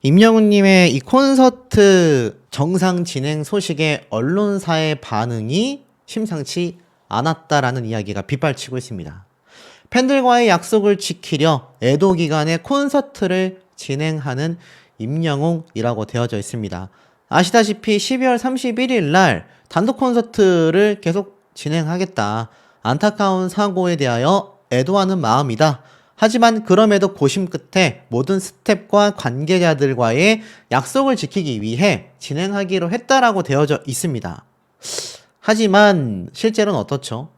임영웅님의 이 콘서트 정상 진행 소식에 언론사의 반응이 심상치 않았다라는 이야기가 빗발치고 있습니다. 팬들과의 약속을 지키려 애도 기간에 콘서트를 진행하는 임영웅이라고 되어져 있습니다. 아시다시피 12월 31일 날 단독 콘서트를 계속 진행하겠다. 안타까운 사고에 대하여 애도하는 마음이다. 하지만 그럼에도 고심 끝에 모든 스태프과 관계자들과의 약속을 지키기 위해 진행하기로 했다라고 되어져 있습니다. 하지만 실제로는 어떻죠?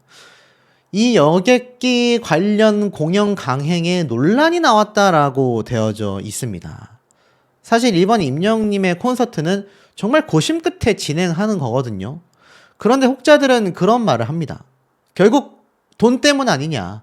이 여객기 관련 공연 강행에 논란이 나왔다라고 되어져 있습니다. 사실 이번 임영웅님의 콘서트는 정말 고심 끝에 진행하는 거거든요. 그런데 혹자들은 그런 말을 합니다. 결국 돈 때문 아니냐.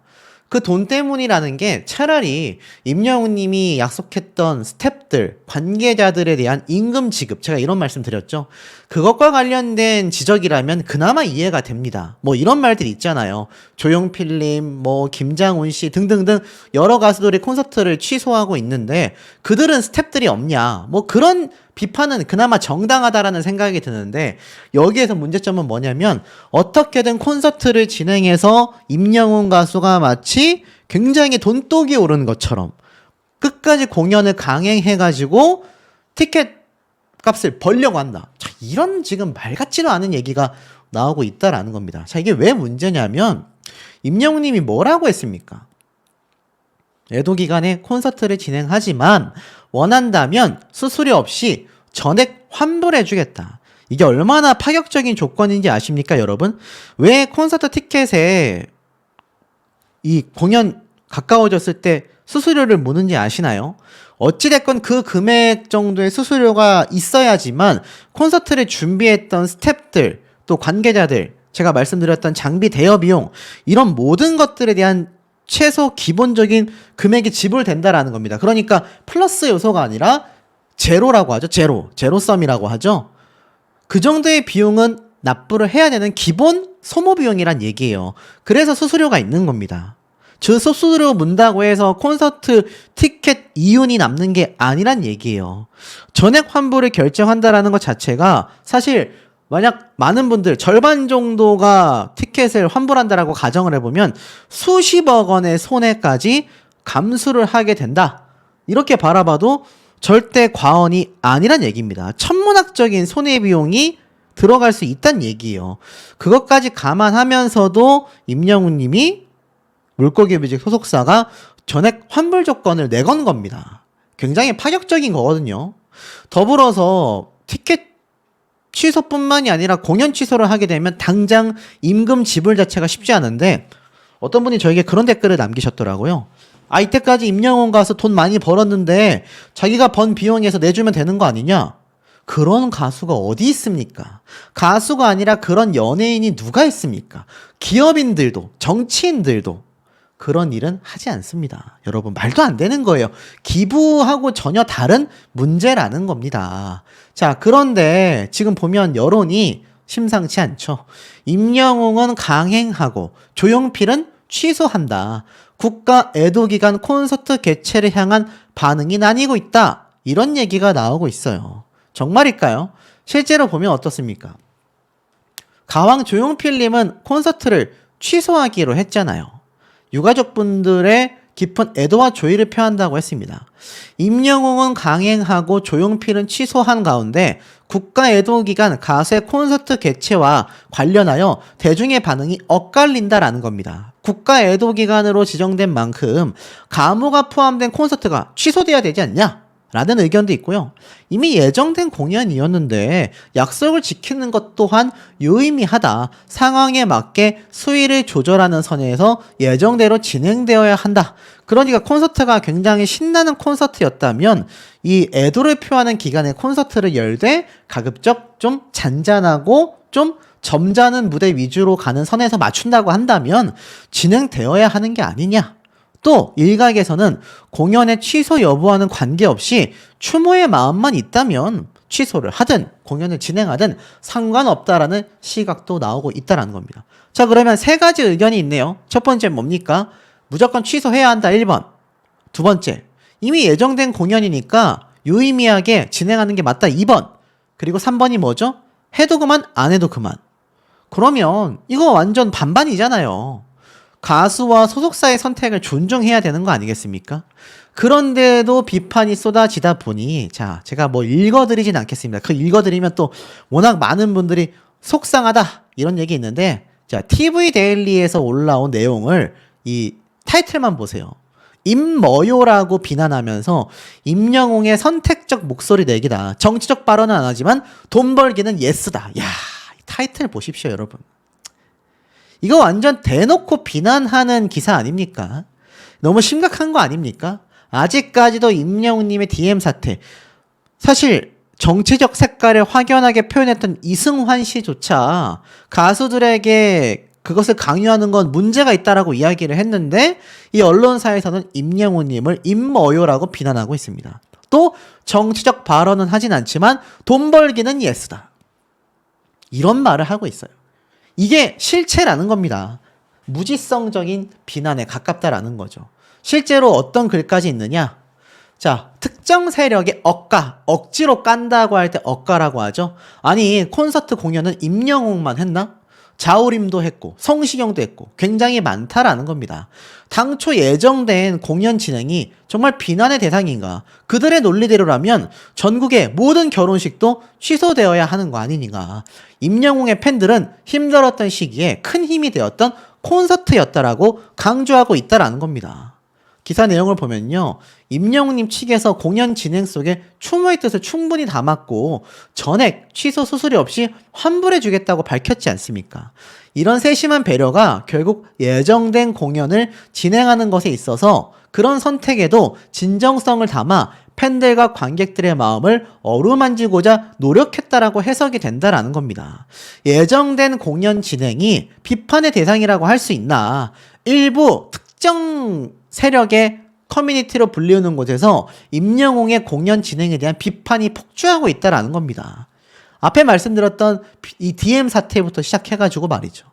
그 돈 때문이라는 게 차라리 임영웅님이 약속했던 스태프들, 관계자들에 대한 임금 지급, 제가 이런 말씀 드렸죠. 그것과 관련된 지적이라면 그나마 이해가 됩니다. 뭐 이런 말들이 있잖아요. 조용필님, 뭐 김장훈 씨 등등등 여러 가수들이 콘서트를 취소하고 있는데 그들은 스태프들이 없냐. 뭐 그런 비판은 그나마 정당하다라는 생각이 드는데 여기에서 문제점은 뭐냐면 어떻게든 콘서트를 진행해서 임영웅 가수가 마치 굉장히 돈독이 오르는 것처럼 끝까지 공연을 강행해가지고 티켓 값을 벌려고 한다. 자, 이런 지금 말 같지도 않은 얘기가 나오고 있다라는 겁니다. 자, 이게 왜 문제냐면 임영웅님이 뭐라고 했습니까? 애도 기간에 콘서트를 진행하지만 원한다면 수수료 없이 전액 환불해주겠다. 이게 얼마나 파격적인 조건인지 아십니까, 여러분? 왜 콘서트 티켓에 이 공연 가까워졌을 때 수수료를 무는지 아시나요? 어찌됐건 그 금액 정도의 수수료가 있어야지만 콘서트를 준비했던 스태프들, 또 관계자들, 제가 말씀드렸던 장비 대여 비용, 이런 모든 것들에 대한 최소 기본적인 금액이 지불된다라는 겁니다. 그러니까 플러스 요소가 아니라 제로라고 하죠. 제로섬이라고 하죠. 그 정도의 비용은 납부를 해야 되는 기본 소모 비용이란 얘기예요. 그래서 수수료가 있는 겁니다. 저 수수료 문다고 해서 콘서트 티켓 이윤이 남는 게 아니란 얘기예요. 전액 환불을 결정한다라는 것 자체가 사실 만약 많은 분들 절반 정도가 티켓을 환불한다라고 가정을 해보면 수십억 원의 손해까지 감수를 하게 된다. 이렇게 바라봐도 절대 과언이 아니란 얘기입니다. 천문학적인 손해비용이 들어갈 수 있다는 얘기예요. 그것까지 감안하면서도 임영웅님이 물고기 뮤직 소속사가 전액 환불 조건을 내건 겁니다. 굉장히 파격적인 거거든요. 더불어서 티켓 취소뿐만이 아니라 공연 취소를 하게 되면 당장 임금 지불 자체가 쉽지 않은데 어떤 분이 저에게 그런 댓글을 남기셨더라고요. 아, 이때까지 임영웅 가수 돈 많이 벌었는데 자기가 번 비용에서 내주면 되는 거 아니냐? 그런 가수가 어디 있습니까? 가수가 아니라 그런 연예인이 누가 있습니까? 기업인들도 정치인들도 그런 일은 하지 않습니다. 여러분, 말도 안 되는 거예요. 기부하고 전혀 다른 문제라는 겁니다. 자, 그런데 지금 보면 여론이 심상치 않죠. 임영웅은 강행하고 조용필은 취소한다. 국가 애도기간 콘서트 개최를 향한 반응이 나뉘고 있다. 이런 얘기가 나오고 있어요. 정말일까요? 실제로 보면 어떻습니까? 가왕 조용필님은 콘서트를 취소하기로 했잖아요. 유가족분들의 깊은 애도와 조의를 표한다고 했습니다. 임영웅은 강행하고 조용필은 취소한 가운데 국가 애도 기간 가수의 콘서트 개최와 관련하여 대중의 반응이 엇갈린다라는 겁니다. 국가 애도 기간으로 지정된 만큼 가무가 포함된 콘서트가 취소돼야 되지 않냐? 라는 의견도 있고요. 이미 예정된 공연이었는데 약속을 지키는 것 또한 유의미하다. 상황에 맞게 수위를 조절하는 선에서 예정대로 진행되어야 한다. 그러니까 콘서트가 굉장히 신나는 콘서트였다면 이 애도를 표하는 기간에 콘서트를 열되 가급적 좀 잔잔하고 좀 점잖은 무대 위주로 가는 선에서 맞춘다고 한다면 진행되어야 하는 게 아니냐. 또 일각에서는 공연의 취소 여부와는 관계없이 추모의 마음만 있다면 취소를 하든 공연을 진행하든 상관없다라는 시각도 나오고 있다는 겁니다. 자, 그러면 세 가지 의견이 있네요. 첫 번째 뭡니까? 무조건 취소해야 한다 1번. 두 번째, 이미 예정된 공연이니까 유의미하게 진행하는 게 맞다 2번. 그리고 3번이 뭐죠? 해도 그만 안 해도 그만. 그러면 이거 완전 반반이잖아요. 가수와 소속사의 선택을 존중해야 되는 거 아니겠습니까? 그런데도 비판이 쏟아지다 보니 자, 제가 뭐 읽어드리진 않겠습니다. 그 읽어드리면 또 워낙 많은 분들이 속상하다 이런 얘기 있는데 자, TV 데일리에서 올라온 내용을 이 타이틀만 보세요. 임머요라고 비난하면서 임영웅의 선택적 목소리 내기다. 정치적 발언은 안 하지만 돈 벌기는 예스다. 야, 타이틀 보십시오, 여러분. 이거 완전 대놓고 비난하는 기사 아닙니까? 너무 심각한 거 아닙니까? 아직까지도 임영웅님의 DM 사태. 사실 정치적 색깔을 확연하게 표현했던 이승환 씨조차 가수들에게 그것을 강요하는 건 문제가 있다라고 이야기를 했는데 이 언론사에서는 임영웅님을 임머요라고 비난하고 있습니다. 또 정치적 발언은 하진 않지만 돈 벌기는 예스다. 이런 말을 하고 있어요. 이게 실체라는 겁니다. 무지성적인 비난에 가깝다라는 거죠. 실제로 어떤 글까지 있느냐? 자, 특정 세력의 억지로 깐다고 할 때 억가라고 하죠. 아니, 콘서트 공연은 임영웅만 했나? 자우림도 했고 성시경도 했고 굉장히 많다라는 겁니다. 당초 예정된 공연 진행이 정말 비난의 대상인가? 그들의 논리대로라면 전국의 모든 결혼식도 취소되어야 하는 거 아니니가. 임영웅의 팬들은 힘들었던 시기에 큰 힘이 되었던 콘서트였다라고 강조하고 있다라는 겁니다. 기사 내용을 보면요. 임영웅님 측에서 공연 진행 속에 추모의 뜻을 충분히 담았고 전액 취소 수수료 없이 환불해 주겠다고 밝혔지 않습니까? 이런 세심한 배려가 결국 예정된 공연을 진행하는 것에 있어서 그런 선택에도 진정성을 담아 팬들과 관객들의 마음을 어루만지고자 노력했다라고 해석이 된다라는 겁니다. 예정된 공연 진행이 비판의 대상이라고 할 수 있나? 일부 특정 세력의 커뮤니티로 불리우는 곳에서 임영웅의 공연 진행에 대한 비판이 폭주하고 있다라는 겁니다. 앞에 말씀드렸던 이 DM 사태부터 시작해가지고 말이죠.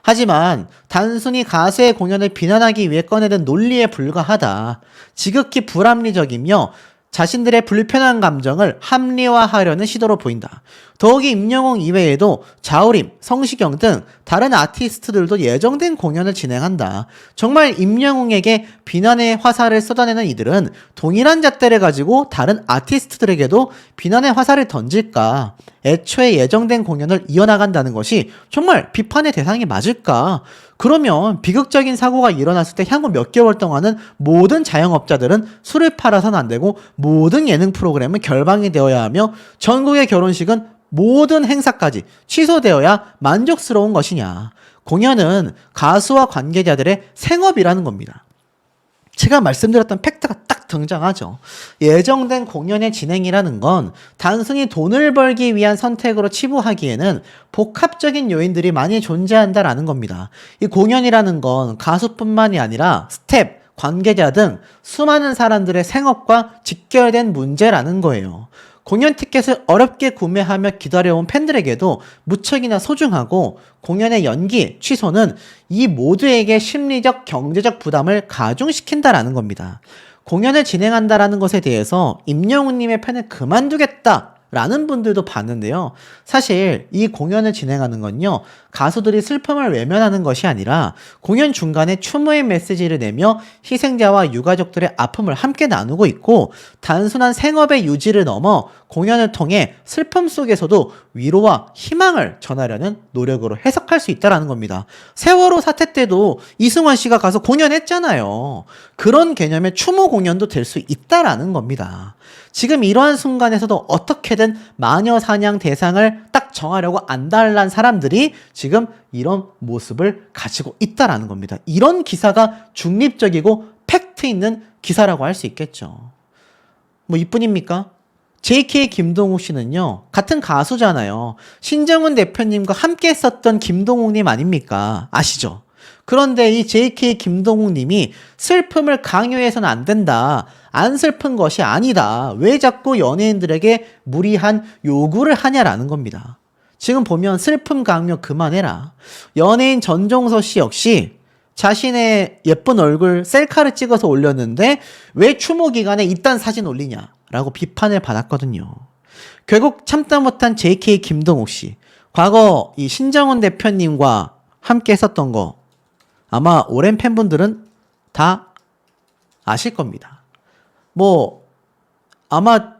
하지만 단순히 가수의 공연을 비난하기 위해 꺼내든 논리에 불과하다. 지극히 불합리적이며 자신들의 불편한 감정을 합리화하려는 시도로 보인다. 더욱이 임영웅 이외에도 자우림, 성시경 등 다른 아티스트들도 예정된 공연을 진행한다. 정말 임영웅에게 비난의 화살을 쏟아내는 이들은 동일한 잣대를 가지고 다른 아티스트들에게도 비난의 화살을 던질까? 애초에 예정된 공연을 이어나간다는 것이 정말 비판의 대상이 맞을까? 그러면 비극적인 사고가 일어났을 때 향후 몇 개월 동안은 모든 자영업자들은 술을 팔아서는 안 되고 모든 예능 프로그램은 결방이 되어야 하며 전국의 결혼식은 모든 행사까지 취소되어야 만족스러운 것이냐. 공연은 가수와 관계자들의 생업이라는 겁니다. 제가 말씀드렸던 팩트가 딱 등장하죠. 예정된 공연의 진행이라는 건 단순히 돈을 벌기 위한 선택으로 치부하기에는 복합적인 요인들이 많이 존재한다라는 겁니다. 이 공연이라는 건 가수뿐만이 아니라 스텝, 관계자 등 수많은 사람들의 생업과 직결된 문제라는 거예요. 공연 티켓을 어렵게 구매하며 기다려온 팬들에게도 무척이나 소중하고 공연의 연기, 취소는 이 모두에게 심리적, 경제적 부담을 가중시킨다라는 겁니다. 공연을 진행한다라는 것에 대해서 임영웅님의 팬을 그만두겠다라는 분들도 봤는데요. 사실 이 공연을 진행하는 건요. 가수들이 슬픔을 외면하는 것이 아니라 공연 중간에 추모의 메시지를 내며 희생자와 유가족들의 아픔을 함께 나누고 있고 단순한 생업의 유지를 넘어 공연을 통해 슬픔 속에서도 위로와 희망을 전하려는 노력으로 해석할 수 있다는 겁니다. 세월호 사태 때도 이승환 씨가 가서 공연했잖아요. 그런 개념의 추모 공연도 될 수 있다라는 겁니다. 지금 이러한 순간에서도 어떻게든 마녀 사냥 대상을 딱 정하려고 안달난 사람들이 지금 이런 모습을 가지고 있다라는 겁니다. 이런 기사가 중립적이고 팩트 있는 기사라고 할 수 있겠죠. 뭐 이뿐입니까? JK 김동욱 씨는요, 같은 가수잖아요. 신정훈 대표님과 함께 했었던 김동욱님 아닙니까? 아시죠? 그런데 이 JK 김동욱님이 슬픔을 강요해서는 안 된다. 안 슬픈 것이 아니다. 왜 자꾸 연예인들에게 무리한 요구를 하냐라는 겁니다. 지금 보면 슬픔 강요 그만해라. 연예인 전종서 씨 역시 자신의 예쁜 얼굴 셀카를 찍어서 올렸는데 왜 추모 기간에 이딴 사진 올리냐 라고 비판을 받았거든요. 결국 참다 못한 JK 김동욱 씨, 과거 이 신정훈 대표님과 함께 했었던 거 아마 오랜 팬분들은 다 아실 겁니다. 뭐 아마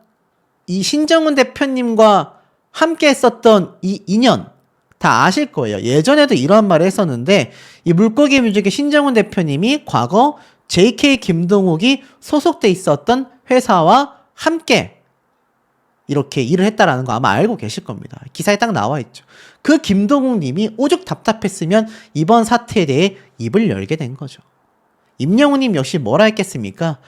이 신정훈 대표님과 함께 했었던 이 인연 다 아실 거예요. 예전에도 이런 말을 했었는데 이 물고기 뮤직의 신정훈 대표님이 과거 JK 김동욱이 소속돼 있었던 회사와 함께 이렇게 일을 했다라는 거 아마 알고 계실 겁니다. 기사에 딱 나와 있죠. 그 김동욱 님이 오죽 답답했으면 이번 사태에 대해 입을 열게 된 거죠. 임영웅 님 역시 뭐라 했겠습니까?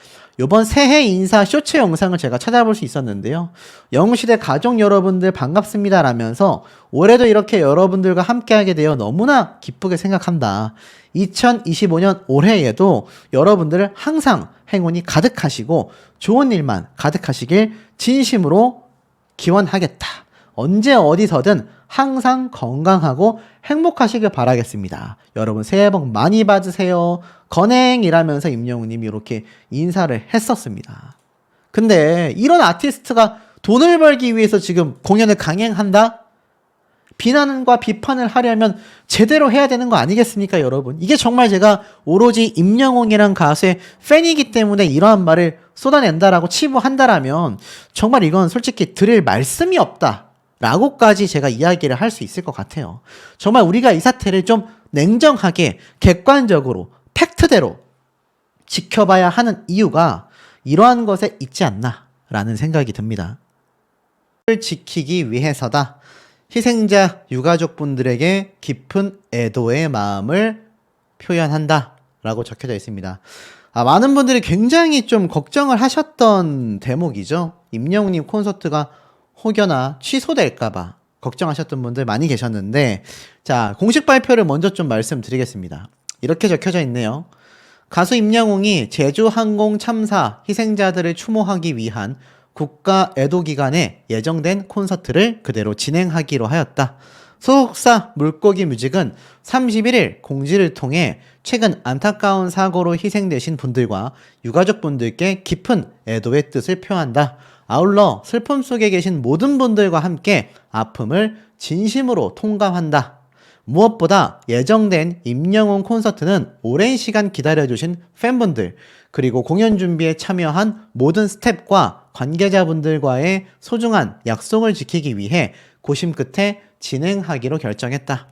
요번 새해 인사 쇼츠 영상을 제가 찾아볼 수 있었는데요. 영웅시대 가족 여러분들 반갑습니다 라면서 올해도 이렇게 여러분들과 함께하게 되어 너무나 기쁘게 생각한다. 2025년 올해에도 여러분들 항상 행운이 가득하시고 좋은 일만 가득하시길 진심으로 기원하겠다. 언제 어디서든 항상 건강하고 행복하시길 바라겠습니다. 여러분 새해 복 많이 받으세요. 건행이라면서 임영웅님이 이렇게 인사를 했었습니다. 근데 이런 아티스트가 돈을 벌기 위해서 지금 공연을 강행한다? 비난과 비판을 하려면 제대로 해야 되는 거 아니겠습니까, 여러분? 이게 정말 제가 오로지 임영웅이란 가수의 팬이기 때문에 이러한 말을 쏟아낸다라고 치부한다라면 정말 이건 솔직히 드릴 말씀이 없다 라고까지 제가 이야기를 할 수 있을 것 같아요. 정말 우리가 이 사태를 좀 냉정하게 객관적으로 팩트대로 지켜봐야 하는 이유가 이러한 것에 있지 않나 라는 생각이 듭니다. 를 지키기 위해서다. 희생자 유가족분들에게 깊은 애도의 마음을 표현한다 라고 적혀져 있습니다. 많은 분들이 굉장히 좀 걱정을 하셨던 대목이죠. 임영웅님 콘서트가 혹여나 취소될까봐 걱정하셨던 분들 많이 계셨는데, 자, 공식 발표를 먼저 좀 말씀드리겠습니다. 이렇게 적혀져 있네요. 가수 임영웅이 제주항공 참사 희생자들을 추모하기 위한 국가 애도 기간에 예정된 콘서트를 그대로 진행하기로 하였다. 소속사 물고기 뮤직은 31일 공지를 통해 최근 안타까운 사고로 희생되신 분들과 유가족분들께 깊은 애도의 뜻을 표한다. 아울러 슬픔 속에 계신 모든 분들과 함께 아픔을 진심으로 통감한다. 무엇보다 예정된 임영웅 콘서트는 오랜 시간 기다려주신 팬분들, 그리고 공연 준비에 참여한 모든 스태프과 관계자분들과의 소중한 약속을 지키기 위해 고심 끝에 진행하기로 결정했다.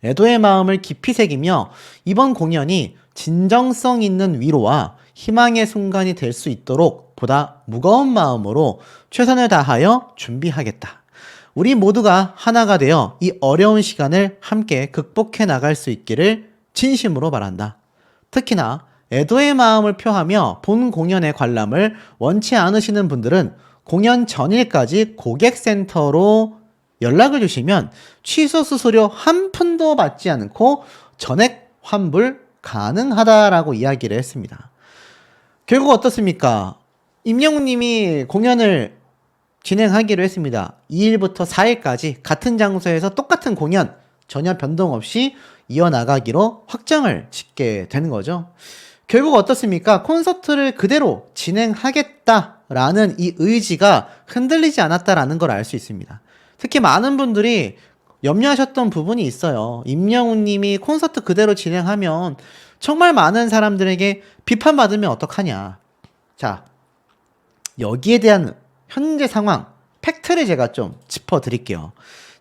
애도의 마음을 깊이 새기며 이번 공연이 진정성 있는 위로와 희망의 순간이 될 수 있도록 보다 무거운 마음으로 최선을 다하여 준비하겠다. 우리 모두가 하나가 되어 이 어려운 시간을 함께 극복해 나갈 수 있기를 진심으로 바란다. 특히나 애도의 마음을 표하며 본 공연의 관람을 원치 않으시는 분들은 공연 전일까지 고객센터로 연락을 주시면 취소 수수료 한 푼도 받지 않고 전액 환불 가능하다라고 이야기를 했습니다. 결국 어떻습니까? 임영웅 님이 공연을 진행하기로 했습니다. 2일부터 4일까지 같은 장소에서 똑같은 공연 전혀 변동 없이 이어나가기로 확정을 짓게 되는 거죠. 결국 어떻습니까? 콘서트를 그대로 진행하겠다라는 이 의지가 흔들리지 않았다라는 걸 알 수 있습니다. 특히 많은 분들이 염려하셨던 부분이 있어요. 임영웅 님이 콘서트 그대로 진행하면 정말 많은 사람들에게 비판받으면 어떡하냐. 자, 여기에 대한 현재 상황, 팩트를 제가 좀 짚어드릴게요.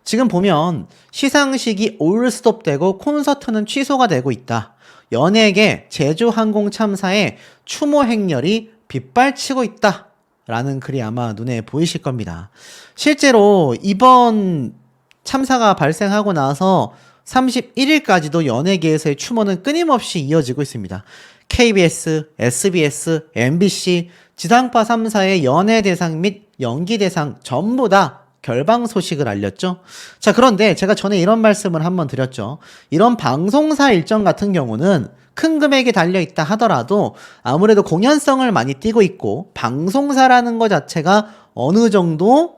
지금 보면 시상식이 올 스톱되고 콘서트는 취소가 되고 있다. 연예계 제주항공 참사의 추모 행렬이 빗발치고 있다. 라는 글이 아마 눈에 보이실 겁니다. 실제로 이번 참사가 발생하고 나서 31일까지도 연예계에서의 추모는 끊임없이 이어지고 있습니다. KBS, SBS, MBC, 지상파 3사의 연예대상 및 연기대상 전부 다 결방 소식을 알렸죠. 자, 그런데 제가 전에 이런 말씀을 한번 드렸죠. 이런 방송사 일정 같은 경우는 큰 금액이 달려있다 하더라도 아무래도 공연성을 많이 띠고 있고 방송사라는 것 자체가 어느 정도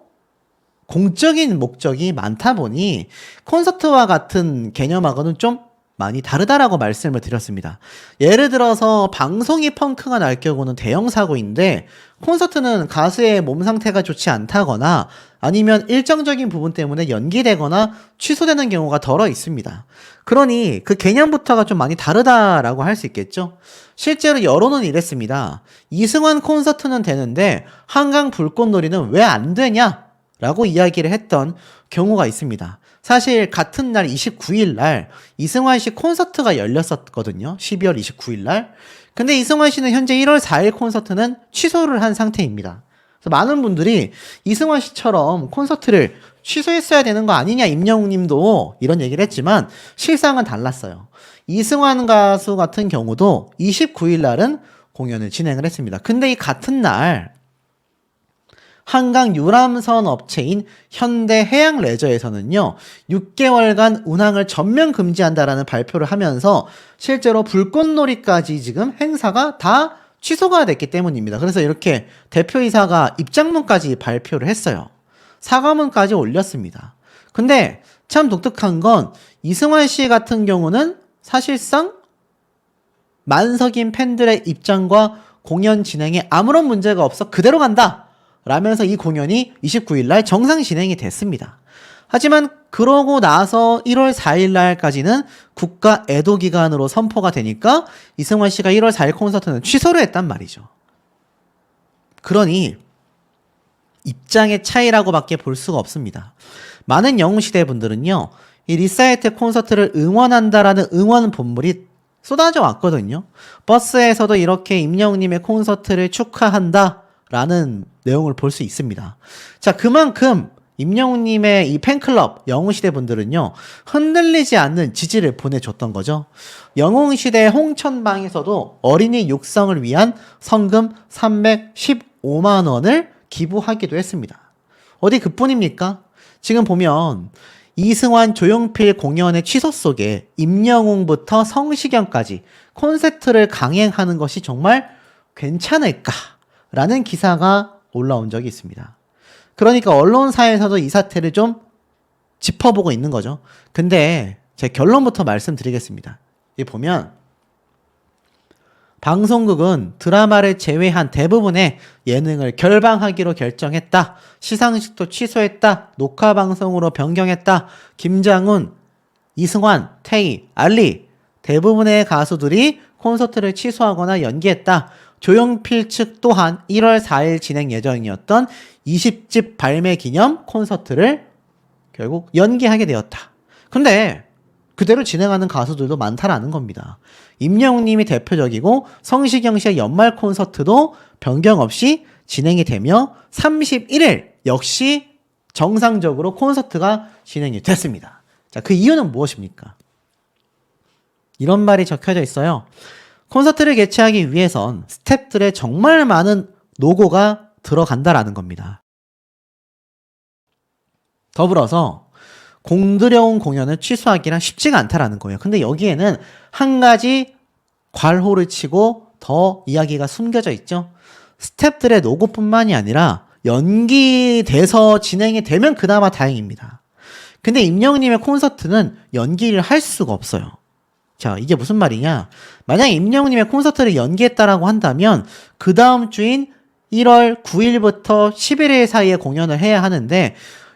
공적인 목적이 많다 보니 콘서트와 같은 개념하고는 좀 많이 다르다라고 말씀을 드렸습니다. 예를 들어서 방송이 펑크가 날 경우는 대형 사고인데 콘서트는 가수의 몸 상태가 좋지 않다거나 아니면 일정적인 부분 때문에 연기되거나 취소되는 경우가 덜어 있습니다. 그러니 그 개념부터가 좀 많이 다르다라고 할 수 있겠죠. 실제로 여론은 이랬습니다. 이승환 콘서트는 되는데 한강 불꽃놀이는 왜 안 되냐? 라고 이야기를 했던 경우가 있습니다. 사실 같은 날 29일 날 이승환 씨 콘서트가 열렸었거든요. 12월 29일 날. 근데 이승환 씨는 현재 1월 4일 콘서트는 취소를 한 상태입니다. 그래서 많은 분들이 이승환 씨처럼 콘서트를 취소했어야 되는 거 아니냐, 임영웅 님도 이런 얘기를 했지만 실상은 달랐어요. 이승환 가수 같은 경우도 29일 날은 공연을 진행을 했습니다. 근데 이 같은 날 한강 유람선 업체인 현대해양레저에서는요 6개월간 운항을 전면 금지한다라는 발표를 하면서 실제로 불꽃놀이까지 지금 행사가 다 취소가 됐기 때문입니다. 그래서 이렇게 대표이사가 입장문까지 발표를 했어요. 사과문까지 올렸습니다. 근데 참 독특한 건 이승환 씨 같은 경우는 사실상 만석인 팬들의 입장과 공연 진행에 아무런 문제가 없어 그대로 간다 라면서 이 공연이 29일 날 정상 진행이 됐습니다. 하지만 그러고 나서 1월 4일 날까지는 국가 애도 기간으로 선포가 되니까 이승환 씨가 1월 4일 콘서트는 취소를 했단 말이죠. 그러니 입장의 차이라고밖에 볼 수가 없습니다. 많은 영웅시대 분들은요, 이 리사이트 콘서트를 응원한다라는 응원 본물이 쏟아져 왔거든요. 버스에서도 이렇게 임영웅님의 콘서트를 축하한다라는 내용을 볼 수 있습니다. 자, 그만큼 임영웅님의 이 팬클럽 영웅시대 분들은요 흔들리지 않는 지지를 보내줬던 거죠. 영웅시대 홍천방에서도 어린이 육성을 위한 성금 315만 원을 기부하기도 했습니다. 어디 그뿐입니까? 지금 보면 이승환, 조용필 공연의 취소 속에 임영웅부터 성시경까지 콘서트를 강행하는 것이 정말 괜찮을까라는 기사가 올라온 적이 있습니다. 그러니까 언론사에서도 이 사태를 좀 짚어보고 있는 거죠. 근데 제 결론부터 말씀드리겠습니다. 여기 보면 방송국은 드라마를 제외한 대부분의 예능을 결방하기로 결정했다. 시상식도 취소했다. 녹화방송으로 변경했다. 김장훈, 이승환, 태희, 알리 대부분의 가수들이 콘서트를 취소하거나 연기했다. 조용필 측 또한 1월 4일 진행 예정이었던 20집 발매 기념 콘서트를 결국 연기하게 되었다. 근데 그대로 진행하는 가수들도 많다라는 겁니다. 임영웅님이 대표적이고 성시경 씨의 연말 콘서트도 변경 없이 진행이 되며 31일 역시 정상적으로 콘서트가 진행이 됐습니다. 자, 그 이유는 무엇입니까? 이런 말이 적혀져 있어요. 콘서트를 개최하기 위해선 스태프들의 정말 많은 노고가 들어간다라는 겁니다. 더불어서 공들여온 공연을 취소하기란 쉽지가 않다라는 거예요. 근데 여기에는 한 가지 괄호를 치고 더 이야기가 숨겨져 있죠. 스태프들의 노고뿐만이 아니라 연기돼서 진행이 되면 그나마 다행입니다. 근데 임영웅님의 콘서트는 연기를 할 수가 없어요. 자, 이게 무슨 말이냐? 만약 임영웅님의 콘서트를 연기했다라고 한다면 그 다음 주인 1월 9일부터 11일 사이에 공연을 해야 하는데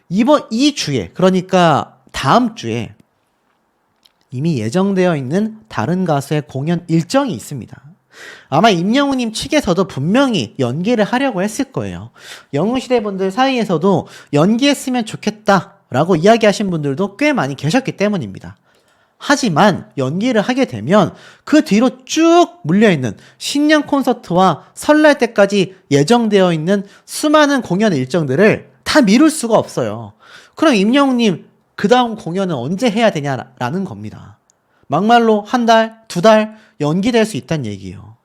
이 주에, 그러니까 다음 주에 이미 예정되어 있는 다른 가수의 공연 일정이 있습니다. 아마 임영웅님 측에서도 분명히 연기를 하려고 했을 거예요. 영웅시대 분들 사이에서도 연기했으면 좋겠다라고 이야기하신 분들도 꽤 많이 계셨기 때문입니다. 하지만 연기를 하게 되면 그 뒤로 쭉 물려있는 신년 콘서트와 설날 때까지 예정되어 있는 수많은 공연 일정들을 다 미룰 수가 없어요. 그럼 임영웅님 그 다음 공연은 언제 해야 되냐라는 겁니다. 막말로 한 달, 두 달 연기될 수 있다는 얘기예요.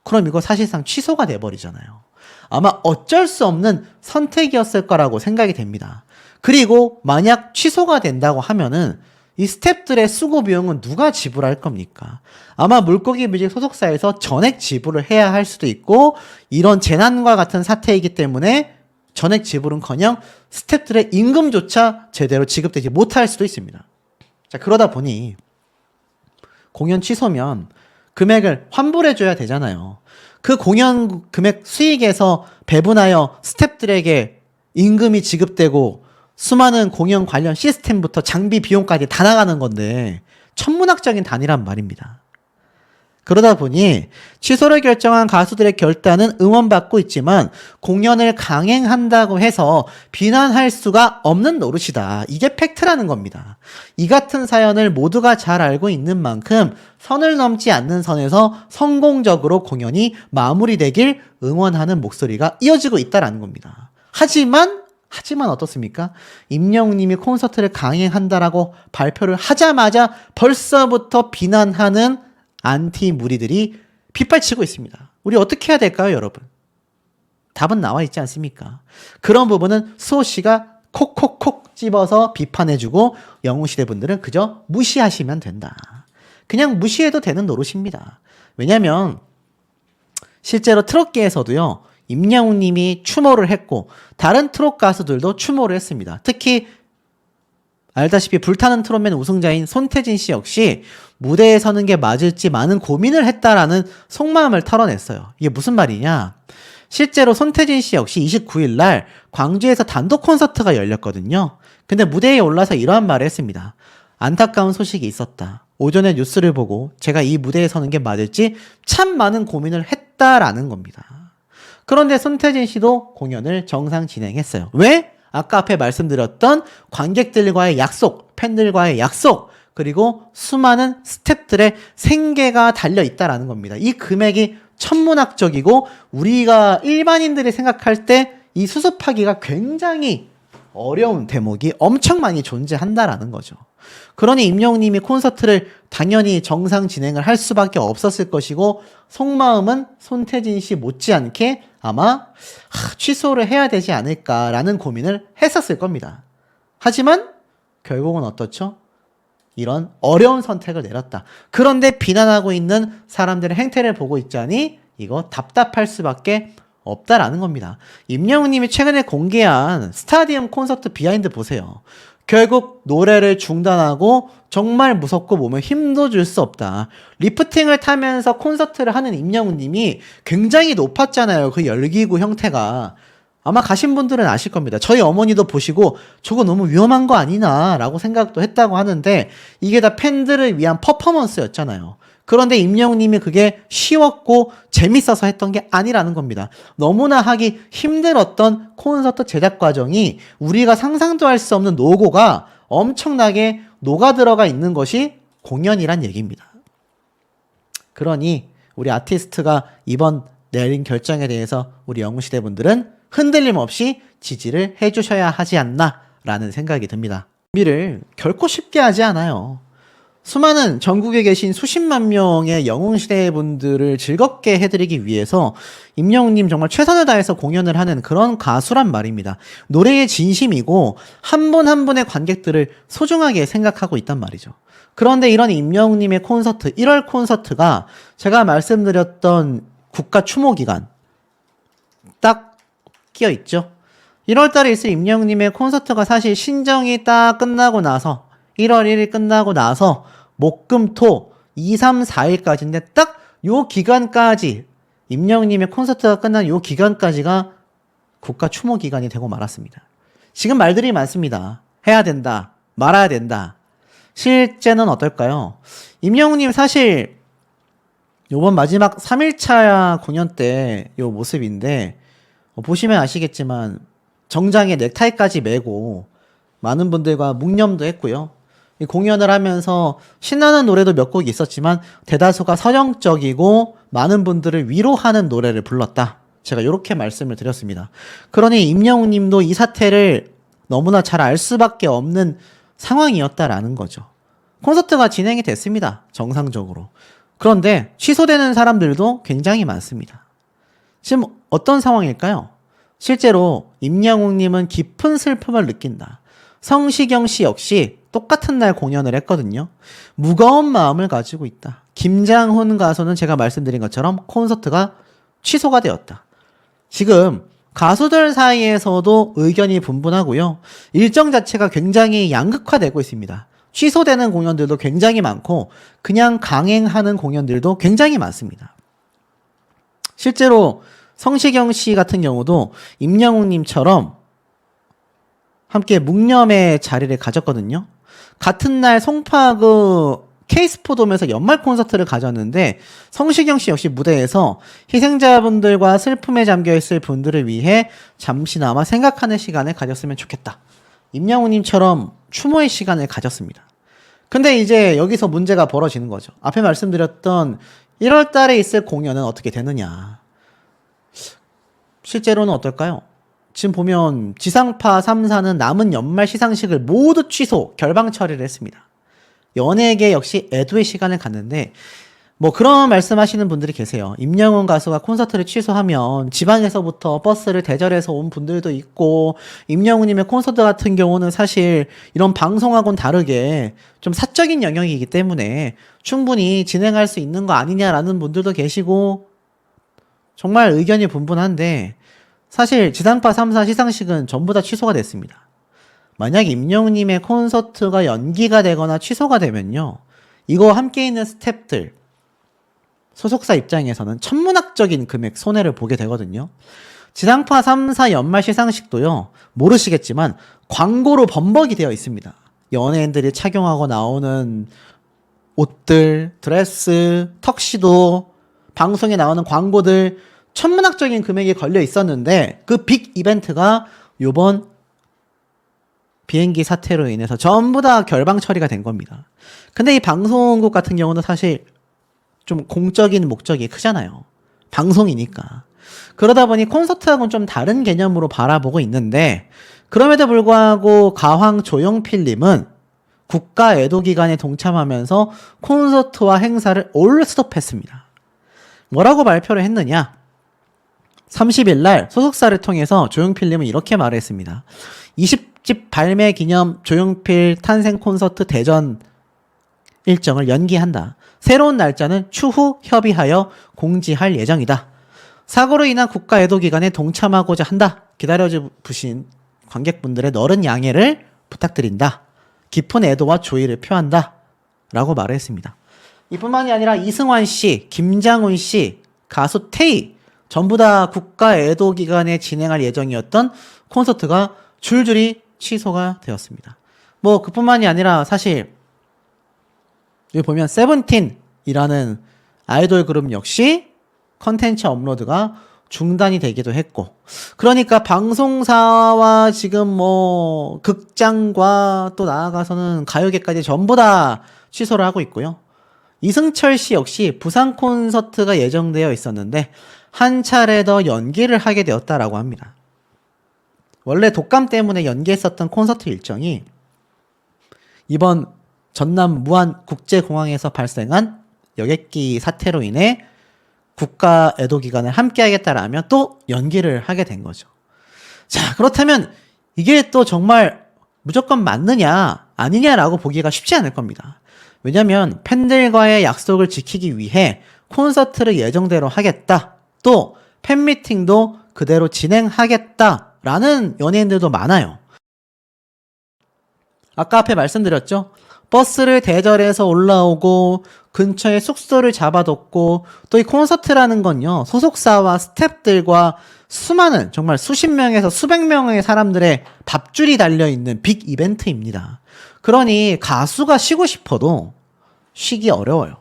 그럼 이거 사실상 취소가 돼버리잖아요. 아마 어쩔 수 없는 선택이었을 거라고 생각이 됩니다. 그리고 만약 취소가 된다고 하면은 이 스태프들의 수고 비용은 누가 지불할 겁니까? 아마 물고기 뮤직 소속사에서 전액 지불을 해야 할 수도 있고 이런 재난과 같은 사태이기 때문에 전액 지불은커녕 스태프들의 임금조차 제대로 지급되지 못할 수도 있습니다. 자, 그러다 보니 공연 취소면 금액을 환불해줘야 되잖아요. 그 공연 금액 수익에서 배분하여 스태프들에게 임금이 지급되고 수많은 공연 관련 시스템부터 장비 비용까지 다 나가는 건데 천문학적인 단위란 말입니다. 그러다 보니 취소를 결정한 가수들의 결단은 응원받고 있지만 공연을 강행한다고 해서 비난할 수가 없는 노릇이다. 이게 팩트라는 겁니다. 이 같은 사연을 모두가 잘 알고 있는 만큼 선을 넘지 않는 선에서 성공적으로 공연이 마무리되길 응원하는 목소리가 이어지고 있다는 겁니다. 하지만 어떻습니까? 임영웅님이 콘서트를 강행한다라고 발표를 하자마자 벌써부터 비난하는 안티 무리들이 빗발치고 있습니다. 우리 어떻게 해야 될까요, 여러분? 답은 나와 있지 않습니까? 그런 부분은 수호 씨가 콕콕콕 집어서 비판해주고 영웅시대 분들은 그저 무시하시면 된다. 그냥 무시해도 되는 노릇입니다. 왜냐면 실제로 트롯계에서도요, 임영웅님이 추모를 했고 다른 트롯 가수들도 추모를 했습니다. 특히 알다시피 불타는 트롯맨 우승자인 손태진 씨 역시 무대에 서는 게 맞을지 많은 고민을 했다라는 속마음을 털어냈어요. 이게 무슨 말이냐? 실제로 손태진 씨 역시 29일 날 광주에서 단독 콘서트가 열렸거든요. 근데 무대에 올라서 이러한 말을 했습니다. 안타까운 소식이 있었다. 오전에 뉴스를 보고 제가 이 무대에 서는 게 맞을지 참 많은 고민을 했다라는 겁니다. 그런데 손태진 씨도 공연을 정상 진행했어요. 왜? 아까 앞에 말씀드렸던 관객들과의 약속, 팬들과의 약속, 그리고 수많은 스태프들의 생계가 달려있다라는 겁니다. 이 금액이 천문학적이고 우리가 일반인들이 생각할 때 이 수습하기가 굉장히 어려운 대목이 엄청 많이 존재한다라는 거죠. 그러니 임영웅님이 콘서트를 당연히 정상 진행을 할 수밖에 없었을 것이고 속마음은 손태진 씨 못지않게 아마 취소를 해야 되지 않을까라는 고민을 했었을 겁니다. 하지만 결국은 어떻죠? 이런 어려운 선택을 내렸다. 그런데 비난하고 있는 사람들의 행태를 보고 있자니 이거 답답할 수밖에 없다라는 겁니다. 임영웅님이 최근에 공개한 스타디움 콘서트 비하인드 보세요. 결국 노래를 중단하고 정말 무섭고 몸에 힘도 줄 수 없다. 리프팅을 타면서 콘서트를 하는 임영웅님이 굉장히 높았잖아요. 그 열기구 형태가. 아마 가신 분들은 아실 겁니다. 저희 어머니도 보시고 저거 너무 위험한 거 아니나 라고 생각도 했다고 하는데 이게 다 팬들을 위한 퍼포먼스였잖아요. 그런데 임영웅님이 그게 쉬웠고 재밌어서 했던 게 아니라는 겁니다. 너무나 하기 힘들었던 콘서트 제작 과정이 우리가 상상도 할 수 없는 노고가 엄청나게 녹아들어가 있는 것이 공연이란 얘기입니다. 그러니 우리 아티스트가 이번 내린 결정에 대해서 우리 영웅시대 분들은 흔들림 없이 지지를 해주셔야 하지 않나 라는 생각이 듭니다. 준비를 결코 쉽게 하지 않아요. 수많은 전국에 계신 수십만 명의 영웅시대 분들을 즐겁게 해드리기 위해서 임영웅님 정말 최선을 다해서 공연을 하는 그런 가수란 말입니다. 노래의 진심이고 한 분 한 분의 관객들을 소중하게 생각하고 있단 말이죠. 그런데 이런 임영웅님의 콘서트, 1월 콘서트가 제가 말씀드렸던 국가 추모 기간 딱 끼어 있죠. 1월 달에 있을 임영웅님의 콘서트가 사실 신정이 딱 끝나고 나서 1월 1일 끝나고 나서 목금토 2, 3, 4일까지인데 딱 요 기간까지 임영웅님의 콘서트가 끝난 요 기간까지가 국가 추모 기간이 되고 말았습니다. 지금 말들이 많습니다. 해야 된다. 말아야 된다. 실제는 어떨까요? 임영웅님 사실 요번 마지막 3일차 공연 때 요 모습인데 보시면 아시겠지만 정장에 넥타이까지 메고 많은 분들과 묵념도 했고요. 이 공연을 하면서 신나는 노래도 몇 곡 있었지만 대다수가 서정적이고 많은 분들을 위로하는 노래를 불렀다. 제가 이렇게 말씀을 드렸습니다. 그러니 임영웅님도 이 사태를 너무나 잘 알 수밖에 없는 상황이었다라는 거죠. 콘서트가 진행이 됐습니다. 정상적으로. 그런데 취소되는 사람들도 굉장히 많습니다. 지금 어떤 상황일까요? 실제로 임영웅님은 깊은 슬픔을 느낀다. 성시경 씨 역시 똑같은 날 공연을 했거든요. 무거운 마음을 가지고 있다. 김장훈 가수는 제가 말씀드린 것처럼 콘서트가 취소가 되었다. 지금 가수들 사이에서도 의견이 분분하고요. 일정 자체가 굉장히 양극화되고 있습니다. 취소되는 공연들도 굉장히 많고 그냥 강행하는 공연들도 굉장히 많습니다. 실제로 성시경 씨 같은 경우도 임영웅님처럼 함께 묵념의 자리를 가졌거든요. 같은 날 송파구 K스포돔에서 연말 콘서트를 가졌는데 성시경 씨 역시 무대에서 희생자분들과 슬픔에 잠겨있을 분들을 위해 잠시나마 생각하는 시간을 가졌으면 좋겠다. 임영웅님처럼 추모의 시간을 가졌습니다. 근데 이제 여기서 문제가 벌어지는 거죠. 앞에 말씀드렸던 1월 달에 있을 공연은 어떻게 되느냐. 실제로는 어떨까요? 지금 보면 지상파 3사는 남은 연말 시상식을 모두 취소, 결방 처리를 했습니다. 연예계 역시 애도의 시간을 갖는데 뭐 그런 말씀하시는 분들이 계세요. 임영웅 가수가 콘서트를 취소하면 지방에서부터 버스를 대절해서 온 분들도 있고 임영웅님의 콘서트 같은 경우는 사실 이런 방송하고는 다르게 좀 사적인 영역이기 때문에 충분히 진행할 수 있는 거 아니냐라는 분들도 계시고 정말 의견이 분분한데 사실 지상파 3사 시상식은 전부 다 취소가 됐습니다. 만약 임영웅님의 콘서트가 연기가 되거나 취소가 되면요. 이거 함께 있는 스태프들, 소속사 입장에서는 천문학적인 금액 손해를 보게 되거든요. 지상파 3사 연말 시상식도요. 모르시겠지만 광고로 범벅이 되어 있습니다. 연예인들이 착용하고 나오는 옷들, 드레스, 턱시도, 방송에 나오는 광고들 천문학적인 금액이 걸려 있었는데 그 빅 이벤트가 요번 비행기 사태로 인해서 전부 다 결방 처리가 된 겁니다. 근데 이 방송국 같은 경우는 사실 좀 공적인 목적이 크잖아요. 방송이니까. 그러다 보니 콘서트하고는 좀 다른 개념으로 바라보고 있는데 그럼에도 불구하고 가황 조용필님은 국가 애도기간에 동참하면서 콘서트와 행사를 올 스톱했습니다. 뭐라고 발표를 했느냐? 30일 날 소속사를 통해서 조용필님은 이렇게 말했습니다. 20집 발매 기념 조용필 탄생 콘서트 대전 일정을 연기한다. 새로운 날짜는 추후 협의하여 공지할 예정이다. 사고로 인한 국가 애도 기간에 동참하고자 한다. 기다려주신 관객분들의 너른 양해를 부탁드린다. 깊은 애도와 조의를 표한다. 라고 말을 했습니다. 이뿐만이 아니라 이승환 씨, 김장훈 씨, 가수 태희 전부 다 국가 애도 기간에 진행할 예정이었던 콘서트가 줄줄이 취소가 되었습니다. 뭐 그뿐만이 아니라 사실 여기 보면 세븐틴이라는 아이돌 그룹 역시 컨텐츠 업로드가 중단이 되기도 했고 그러니까 방송사와 지금 뭐 극장과 또 나아가서는 가요계까지 전부 다 취소를 하고 있고요. 이승철 씨 역시 부산 콘서트가 예정되어 있었는데 한 차례 더 연기를 하게 되었다라고 합니다. 원래 독감 때문에 연기했었던 콘서트 일정이 이번 전남 무안국제공항에서 발생한 여객기 사태로 인해 국가 애도 기간을 함께 하겠다라며 또 연기를 하게 된 거죠. 자, 그렇다면 이게 또 정말 무조건 맞느냐 아니냐라고 보기가 쉽지 않을 겁니다. 왜냐면 팬들과의 약속을 지키기 위해 콘서트를 예정대로 하겠다. 또 팬미팅도 그대로 진행하겠다라는 연예인들도 많아요. 아까 앞에 말씀드렸죠. 버스를 대절해서 올라오고 근처에 숙소를 잡아뒀고 또 이 콘서트라는 건요. 소속사와 스태프들과 수많은 정말 수십 명에서 수백 명의 사람들의 밥줄이 달려있는 빅 이벤트입니다. 그러니 가수가 쉬고 싶어도 쉬기 어려워요.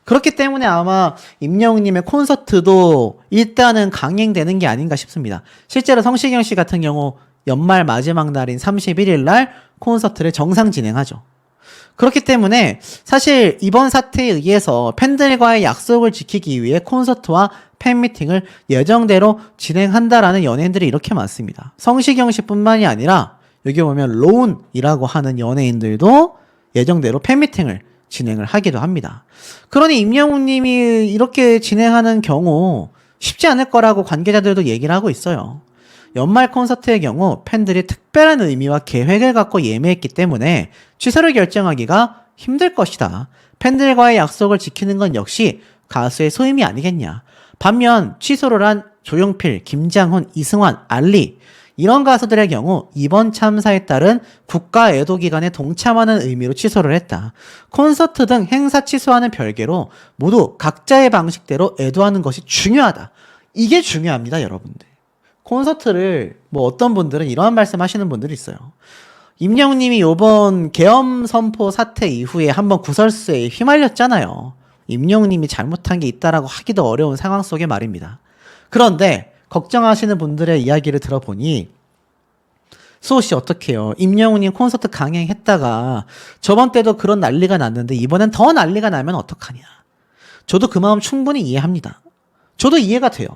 그렇기 때문에 아마 임영웅님의 콘서트도 일단은 강행되는 게 아닌가 싶습니다. 실제로 성시경 씨 같은 경우 연말 마지막 날인 31일 날 콘서트를 정상 진행하죠. 그렇기 때문에 사실 이번 사태에 의해서 팬들과의 약속을 지키기 위해 콘서트와 팬미팅을 예정대로 진행한다라는 연예인들이 이렇게 많습니다. 성시경 씨뿐만이 아니라 여기 보면 로운이라고 하는 연예인들도 예정대로 팬미팅을 진행을 하기도 합니다. 그러니 임영웅 님이 이렇게 진행하는 경우 쉽지 않을 거라고 관계자들도 얘기를 하고 있어요. 연말 콘서트의 경우 팬들이 특별한 의미와 계획을 갖고 예매했기 때문에 취소를 결정하기가 힘들 것이다. 팬들과의 약속을 지키는 건 역시 가수의 소임이 아니겠냐. 반면 취소를 한 조용필, 김장훈, 이승환, 알리 이런 가수들의 경우 이번 참사에 따른 국가 애도 기간에 동참하는 의미로 취소를 했다. 콘서트 등 행사 취소와는 별개로 모두 각자의 방식대로 애도하는 것이 중요하다. 이게 중요합니다, 여러분들. 콘서트를 뭐 어떤 분들은 이러한 말씀하시는 분들이 있어요. 임영웅님이 요번 계엄 선포 사태 이후에 한번 구설수에 휘말렸잖아요. 임영웅님이 잘못한 게 있다라고 하기도 어려운 상황 속의 말입니다. 그런데 걱정하시는 분들의 이야기를 들어보니 수호씨 어떡해요. 임영웅님 콘서트 강행했다가 저번 때도 그런 난리가 났는데 이번엔 더 난리가 나면 어떡하냐. 저도 그 마음 충분히 이해합니다. 저도 이해가 돼요.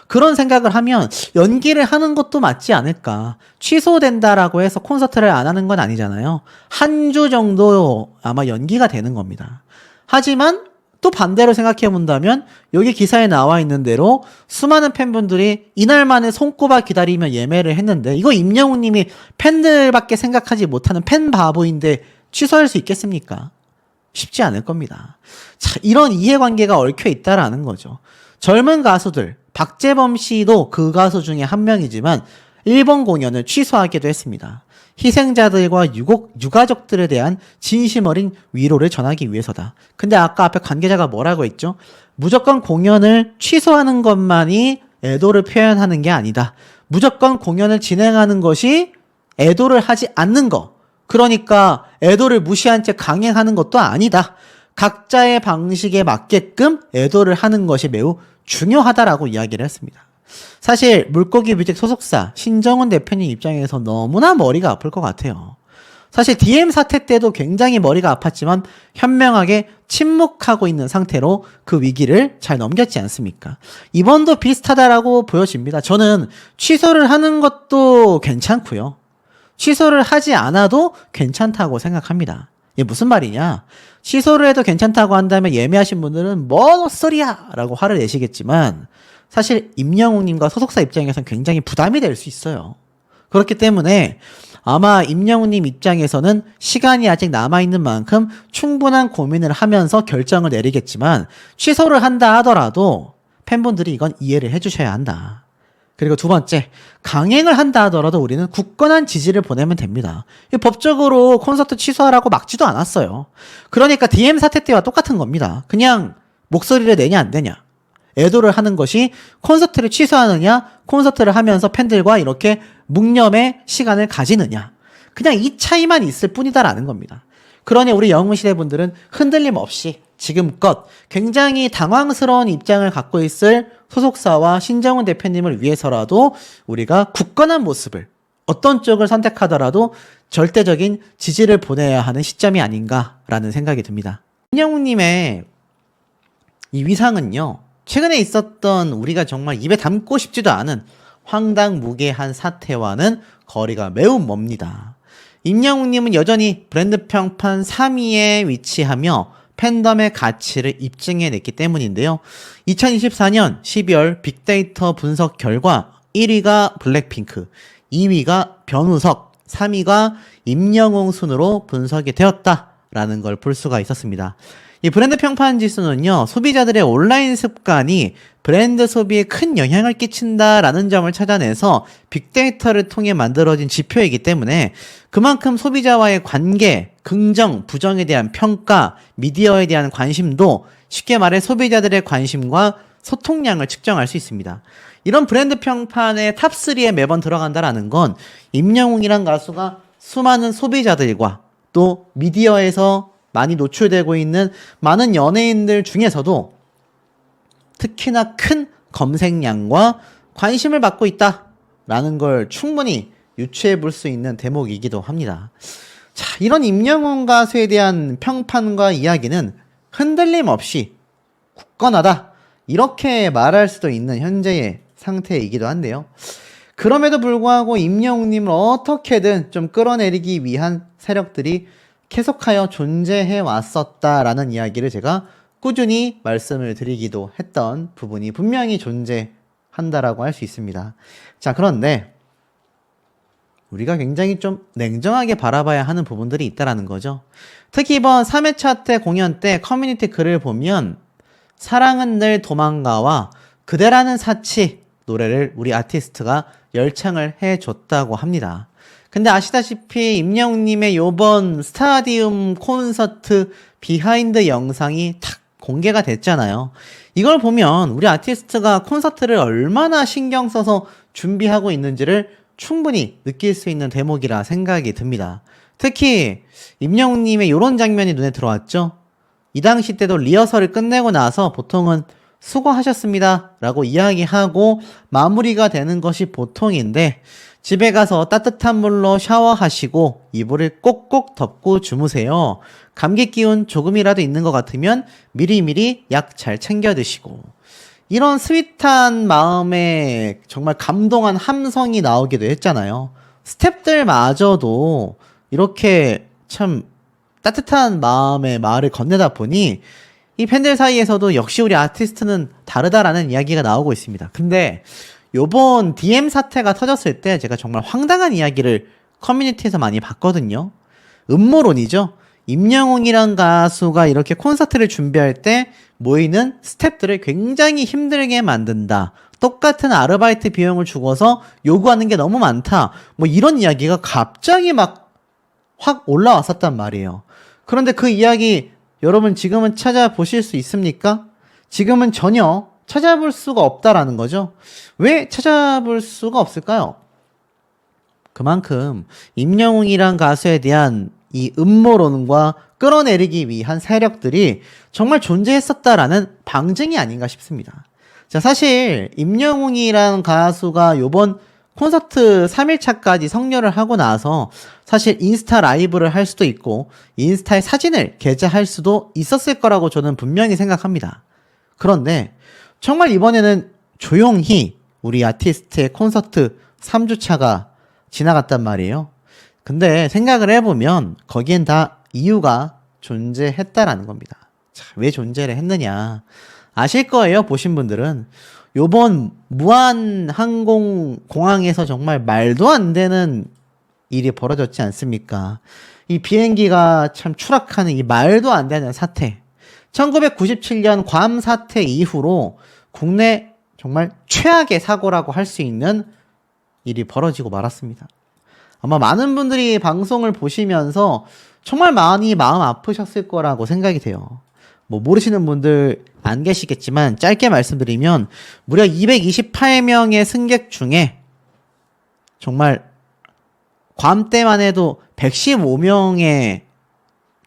그런 생각을 하면 연기를 하는 것도 맞지 않을까. 취소된다라고 해서 콘서트를 안 하는 건 아니잖아요. 한 주 정도 아마 연기가 되는 겁니다. 하지만 또 반대로 생각해 본다면 여기 기사에 나와 있는 대로 수많은 팬분들이 이날만에 손꼽아 기다리며 예매를 했는데 이거 임영웅님이 팬들밖에 생각하지 못하는 팬 바보인데 취소할 수 있겠습니까? 쉽지 않을 겁니다. 자, 이런 이해관계가 얽혀 있다라는 거죠. 젊은 가수들, 박재범 씨도 그 가수 중에 한 명이지만 일본 공연을 취소하기도 했습니다. 희생자들과 유가족들에 대한 진심 어린 위로를 전하기 위해서다. 근데 아까 앞에 관계자가 뭐라고 했죠? 무조건 공연을 취소하는 것만이 애도를 표현하는 게 아니다. 무조건 공연을 진행하는 것이 애도를 하지 않는 거. 그러니까 애도를 무시한 채 강행하는 것도 아니다. 각자의 방식에 맞게끔 애도를 하는 것이 매우 중요하다라고 이야기를 했습니다. 사실 물고기 뮤직 소속사 신정훈 대표님 입장에서 너무나 머리가 아플 것 같아요. 사실 DM 사태 때도 굉장히 머리가 아팠지만 현명하게 침묵하고 있는 상태로 그 위기를 잘 넘겼지 않습니까? 이번도 비슷하다라고 보여집니다. 저는 취소를 하는 것도 괜찮고요. 취소를 하지 않아도 괜찮다고 생각합니다. 이게 무슨 말이냐? 취소를 해도 괜찮다고 한다면 예매하신 분들은 뭔 헛소리야! 라고 화를 내시겠지만 사실 임영웅님과 소속사 입장에서는 굉장히 부담이 될 수 있어요. 그렇기 때문에 아마 임영웅님 입장에서는 시간이 아직 남아있는 만큼 충분한 고민을 하면서 결정을 내리겠지만 취소를 한다 하더라도 팬분들이 이건 이해를 해주셔야 한다. 그리고 두 번째, 강행을 한다 하더라도 우리는 굳건한 지지를 보내면 됩니다. 법적으로 콘서트 취소하라고 막지도 않았어요. 그러니까 DM 사태 때와 똑같은 겁니다. 그냥 목소리를 내냐 안 되냐. 애도를 하는 것이 콘서트를 취소하느냐, 콘서트를 하면서 팬들과 이렇게 묵념의 시간을 가지느냐. 그냥 이 차이만 있을 뿐이다라는 겁니다. 그러니 우리 영웅시대 분들은 흔들림 없이 지금껏 굉장히 당황스러운 입장을 갖고 있을 소속사와 신정훈 대표님을 위해서라도 우리가 굳건한 모습을 어떤 쪽을 선택하더라도 절대적인 지지를 보내야 하는 시점이 아닌가라는 생각이 듭니다. 신정훈님의 이 위상은요. 최근에 있었던 우리가 정말 입에 담고 싶지도 않은 황당무계한 사태와는 거리가 매우 멉니다. 임영웅님은 여전히 브랜드 평판 3위에 위치하며 팬덤의 가치를 입증해냈기 때문인데요. 2024년 12월 빅데이터 분석 결과 1위가 블랙핑크, 2위가 변우석, 3위가 임영웅 순으로 분석이 되었다라는 걸 볼 수가 있었습니다. 이 브랜드 평판 지수는요, 소비자들의 온라인 습관이 브랜드 소비에 큰 영향을 끼친다라는 점을 찾아내서 빅데이터를 통해 만들어진 지표이기 때문에 그만큼 소비자와의 관계, 긍정, 부정에 대한 평가, 미디어에 대한 관심도 쉽게 말해 소비자들의 관심과 소통량을 측정할 수 있습니다. 이런 브랜드 평판의 탑3에 매번 들어간다라는 건 임영웅이란 가수가 수많은 소비자들과 또 미디어에서 많이 노출되고 있는 많은 연예인들 중에서도 특히나 큰 검색량과 관심을 받고 있다라는 걸 충분히 유추해 볼 수 있는 대목이기도 합니다. 자, 이런 임영웅 가수에 대한 평판과 이야기는 흔들림 없이 굳건하다 이렇게 말할 수도 있는 현재의 상태이기도 한데요. 그럼에도 불구하고 임영웅님을 어떻게든 좀 끌어내리기 위한 세력들이 계속하여 존재해 왔었다라는 이야기를 제가 꾸준히 말씀을 드리기도 했던 부분이 분명히 존재한다라고 할 수 있습니다. 자, 그런데 우리가 굉장히 좀 냉정하게 바라봐야 하는 부분들이 있다라는 거죠. 특히 이번 3회차 때 공연 때 커뮤니티 글을 보면 사랑은 늘 도망가와 그대라는 사치 노래를 우리 아티스트가 열창을 해줬다고 합니다. 근데 아시다시피 임영웅님의 요번 스타디움 콘서트 비하인드 영상이 탁 공개가 됐잖아요. 이걸 보면 우리 아티스트가 콘서트를 얼마나 신경 써서 준비하고 있는지를 충분히 느낄 수 있는 대목이라 생각이 듭니다. 특히 임영웅님의 이런 장면이 눈에 들어왔죠. 이 당시 때도 리허설을 끝내고 나서 보통은 수고하셨습니다 라고 이야기하고 마무리가 되는 것이 보통인데 집에 가서 따뜻한 물로 샤워하시고 이불을 꼭꼭 덮고 주무세요. 감기 기운 조금이라도 있는 것 같으면 미리미리 약 잘 챙겨 드시고, 이런 스윗한 마음에 정말 감동한 함성이 나오기도 했잖아요. 스태프들마저도 이렇게 참 따뜻한 마음의 말을 건네다 보니 이 팬들 사이에서도 역시 우리 아티스트는 다르다라는 이야기가 나오고 있습니다. 근데 요번 DM 사태가 터졌을 때 제가 정말 황당한 이야기를 커뮤니티에서 많이 봤거든요. 음모론이죠. 임영웅이란 가수가 이렇게 콘서트를 준비할 때 모이는 스태프들을 굉장히 힘들게 만든다. 똑같은 아르바이트 비용을 주고서 요구하는 게 너무 많다. 뭐 이런 이야기가 갑자기 막 확 올라왔었단 말이에요. 그런데 그 이야기 여러분 지금은 찾아보실 수 있습니까? 지금은 전혀 찾아볼 수가 없다라는 거죠. 왜 찾아볼 수가 없을까요? 그만큼 임영웅이란 가수에 대한 이 음모론과 끌어내리기 위한 세력들이 정말 존재했었다라는 방증이 아닌가 싶습니다. 자, 사실 임영웅이란 가수가 요번 콘서트 3일차까지 성렬을 하고 나서 사실 인스타 라이브를 할 수도 있고 인스타에 사진을 게재할 수도 있었을 거라고 저는 분명히 생각합니다. 그런데 정말 이번에는 조용히 우리 아티스트의 콘서트 3주차가 지나갔단 말이에요. 근데 생각을 해보면 거기엔 다 이유가 존재했다라는 겁니다. 자, 왜 존재를 했느냐 아실 거예요. 보신 분들은 요번 무한항공공항에서 정말 말도 안 되는 일이 벌어졌지 않습니까? 이 비행기가 참 추락하는 이 말도 안 되는 사태. 1997년 괌 사태 이후로 국내 정말 최악의 사고라고 할 수 있는 일이 벌어지고 말았습니다. 아마 많은 분들이 방송을 보시면서 정말 많이 마음 아프셨을 거라고 생각이 돼요. 뭐 모르시는 분들 안 계시겠지만 짧게 말씀드리면 무려 228명의 승객 중에 정말 괌 때만 해도 115명의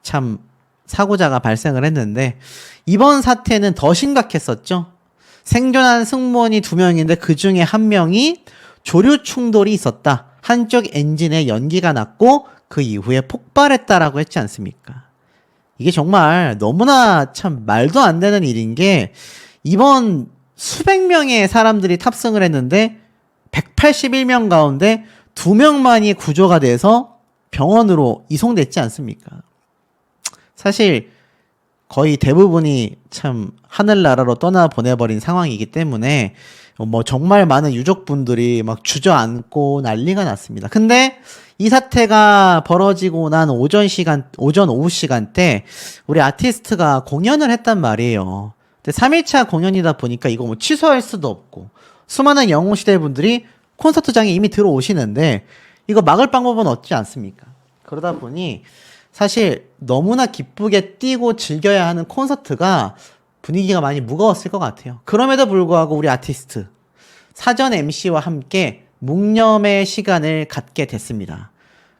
참 사고자가 발생을 했는데 이번 사태는 더 심각했었죠. 생존한 승무원이 2명인데 그 중에 1명이 조류 충돌이 있었다. 한쪽 엔진에 연기가 났고 그 이후에 폭발했다라고 했지 않습니까? 이게 정말 너무나 참 말도 안 되는 일인 게 이번 수백 명의 사람들이 탑승을 했는데 181명 가운데 2명만이 구조가 돼서 병원으로 이송됐지 않습니까? 사실 거의 대부분이 참 하늘나라로 떠나보내버린 상황이기 때문에 뭐 정말 많은 유족분들이 막 주저앉고 난리가 났습니다. 근데 이 사태가 벌어지고 난 오전 오후 시간대 우리 아티스트가 공연을 했단 말이에요. 근데 3일차 공연이다 보니까 이거 뭐 취소할 수도 없고 수많은 영웅시대 분들이 콘서트장에 이미 들어오시는데 이거 막을 방법은 없지 않습니까? 그러다 보니 사실 너무나 기쁘게 뛰고 즐겨야 하는 콘서트가 분위기가 많이 무거웠을 것 같아요. 그럼에도 불구하고 우리 아티스트 사전 MC와 함께 묵념의 시간을 갖게 됐습니다.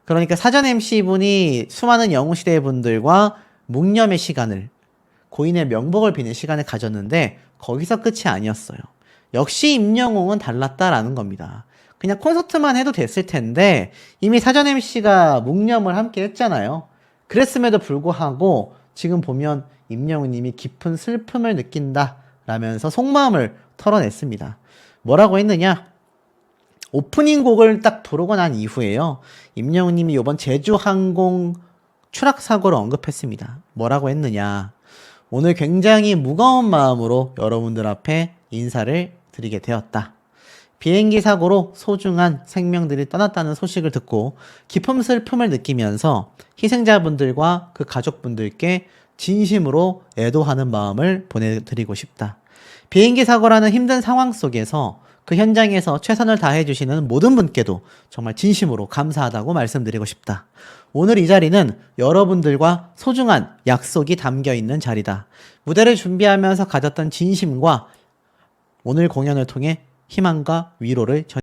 그러니까 사전 MC분이 수많은 영웅시대 분들과 묵념의 시간을, 고인의 명복을 비는 시간을 가졌는데 거기서 끝이 아니었어요. 역시 임영웅은 달랐다라는 겁니다. 그냥 콘서트만 해도 됐을 텐데 이미 사전 MC가 묵념을 함께 했잖아요. 그랬음에도 불구하고 지금 보면 임영웅님이 깊은 슬픔을 느낀다 라면서 속마음을 털어냈습니다. 뭐라고 했느냐? 오프닝 곡을 딱 부르고 난 이후에요. 임영웅님이 이번 제주항공 추락 사고를 언급했습니다. 뭐라고 했느냐? 오늘 굉장히 무거운 마음으로 여러분들 앞에 인사를 드리게 되었다. 비행기 사고로 소중한 생명들이 떠났다는 소식을 듣고 깊은 슬픔을 느끼면서 희생자분들과 그 가족분들께 진심으로 애도하는 마음을 보내드리고 싶다. 비행기 사고라는 힘든 상황 속에서 그 현장에서 최선을 다해주시는 모든 분께도 정말 진심으로 감사하다고 말씀드리고 싶다. 오늘 이 자리는 여러분들과 소중한 약속이 담겨 있는 자리다. 무대를 준비하면서 가졌던 진심과 오늘 공연을 통해 희망과 위로를